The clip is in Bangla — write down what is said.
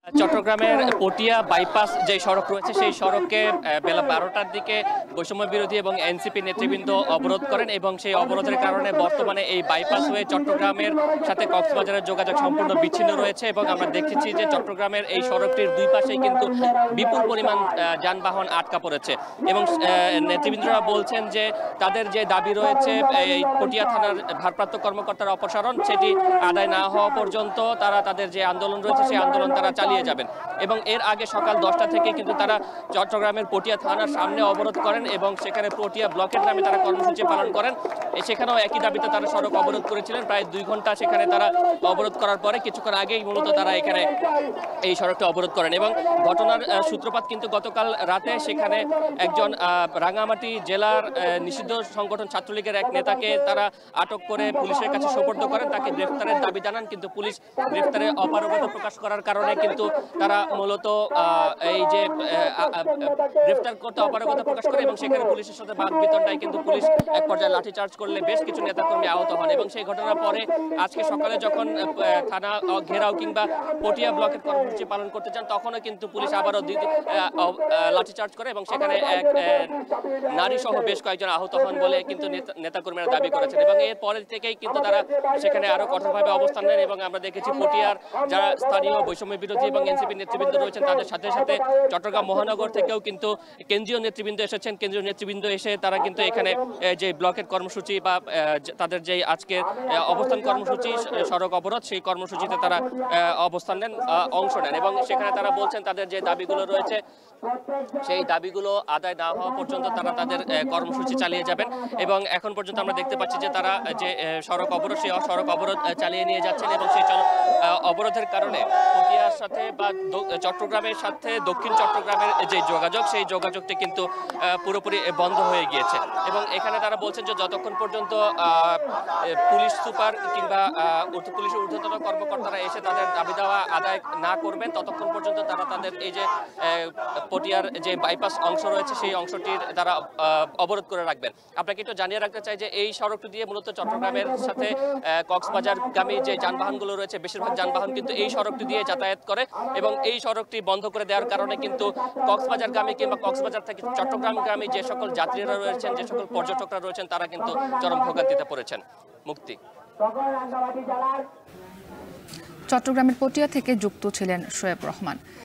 চট্টগ্রামের পটিয়া বাইপাস যে সড়ক রয়েছে সেই সড়কে বেলা 12টার দিকে বৈষম্য বিরোধী এবং এনসিপি নেতৃবৃন্দ অবরোধ করেন এবং সেই অবরোধের কারণে বর্তমানে এই বাইপাস হয়ে চট্টগ্রামের সাথে কক্সবাজারের যোগাযোগ সম্পূর্ণ বিচ্ছিন্ন রয়েছে এবং আমরা দেখেছি যে চট্টগ্রামের এই সড়কটির দুই পাশেই কিন্তু বিপুল পরিমাণ যানবাহন আটকা পড়েছে এবং নেতৃবৃন্দরা বলছেন যে তাদের যে দাবি রয়েছে এই পটিয়া থানার ভারপ্রাপ্ত কর্মকর্তার অপসারণ সেটি আদায় না হওয়া পর্যন্ত তারা তাদের যে আন্দোলন রয়েছে সেই আন্দোলন তারা চালিয়ে যাবেন এবং এর আগে সকাল 10টা থেকে কিন্তু তারা চট্টগ্রামের পটিয়া থানার সামনে অবরোধ করেন এবং সেখানে পটিয়া ব্লকের নামে তারা কর্মসূচি পালন করেন। সেখানেও একই দাবিতে তারা সড়ক অবরোধ করেছিলেন প্রায় 2 ঘন্টা সেখানে তারা অবরোধ করার পরে কিছুক্ষণ আগেই মূলত তারা এখানে এই সড়কটি অবরোধ করেন এবং ঘটনার সূত্রপাত কিন্তু গতকাল রাতে সেখানে একজন রাঙামাটি জেলার নিষিদ্ধ সংগঠন ছাত্রলীগের এক নেতাকে তারা আটক করে পুলিশের কাছে সোপর্দ করেন, তাকে গ্রেফতারের দাবি জানান কিন্তু পুলিশ গ্রেফতারে অপারগতা প্রকাশ করার কারণে কিন্তু তারা মূলত এই যে গ্রেফতার করতে অপারগতা প্রকাশ করে এবং সেখানে পুলিশের সাথে বাকবিতণ্ডায় কিন্তু পুলিশ এক পর্যায়ে লাঠিচার্জ করলে বেশ কিছু নেতাকর্মী আহত হন এবং সেই ঘটনার পরে আজকে সকালে যখন থানা ঘেরাও কিংবা পটিয়া ব্লকের কর্মসূচি পালন করতে চান তখনও কিন্তু পুলিশ আবারও লাঠিচার্জ করে এবং সেখানে এক নারী সহ বেশ কয়েকজন আহত হন বলে কিন্তু নেতাকর্মীরা দাবি করেছেন এবং এর পরে থেকেই কিন্তু তারা সেখানে আরো কঠোরভাবে অবস্থান নেন এবং আমরা দেখেছি পটিয়ার যারা স্থানীয় বৈষম্য বিরোধী এবং এনসিপি নেতৃবৃন্দ রয়েছেন তাদের সাথে সাথে চট্টগ্রাম মহানগর থেকেও কিন্তু কেন্দ্রীয় নেতৃবৃন্দ এসেছেন। কেন্দ্রীয় নেতৃবৃন্দ এসে তারা কিন্তু এখানে যে ব্লকের কর্মসূচি বা তাদের যে আজকের অবস্থান কর্মসূচি সড়ক অবরোধ সেই কর্মসূচিতে তারা অবস্থান নেন, অংশ নেন এবং সেখানে তারা বলছেন তাদের যে দাবিগুলো রয়েছে সেই দাবিগুলো আদায় না হওয়া পর্যন্ত তারা তাদের কর্মসূচি চালিয়ে যাবেন এবং এখন পর্যন্ত আমরা দেখতে পাচ্ছি যে তারা যে সড়ক অবরোধ সেই সড়ক অবরোধ চালিয়ে নিয়ে যাচ্ছেন এবং সেই অবরোধের কারণে পটিয়ার সাথে বা চট্টগ্রামের সাথে দক্ষিণ চট্টগ্রামের যে যোগাযোগ সেই যোগাযোগটি কিন্তু পুরোপুরি বন্ধ হয়ে গিয়েছে এবং এখানে তারা বলছেন যে যতক্ষণ পর্যন্ত পুলিশ সুপার কিংবা পুলিশের ঊর্ধ্বতন কর্মকর্তারা এসে তাদের দাবি দেওয়া আদায় না করবেন ততক্ষণ পর্যন্ত তারা তাদের এই যে পটিয়ার যে বাইপাস অংশ রয়েছে সেই অংশটির তারা অবরোধ করে রাখবেন। আপনাকে একটু জানিয়ে রাখতে চাই যে এই সড়কটি দিয়ে মূলত চট্টগ্রামের সাথে কক্সবাজারগামী যে যানবাহনগুলো রয়েছে বেশিরভাগ যানবাহন কিন্তু এই সড়কটি দিয়ে যাতায়াত করে এবং এই সড়কটি বন্ধ করে দেওয়ার কারণে কিন্তু কক্সবাজারগামী কিংবা কক্সবাজার থেকে চট্টগ্রামগামী যে সকল যাত্রীরা রয়েছেন যে সকল পর্যটকরা রয়েছেন তারা কিন্তু চরম ভোগান্তিতে পড়েছেন। মুক্তি। চট্টগ্রামের পটিয়া থেকে যুক্ত ছিলেন শোয়েব রহমান।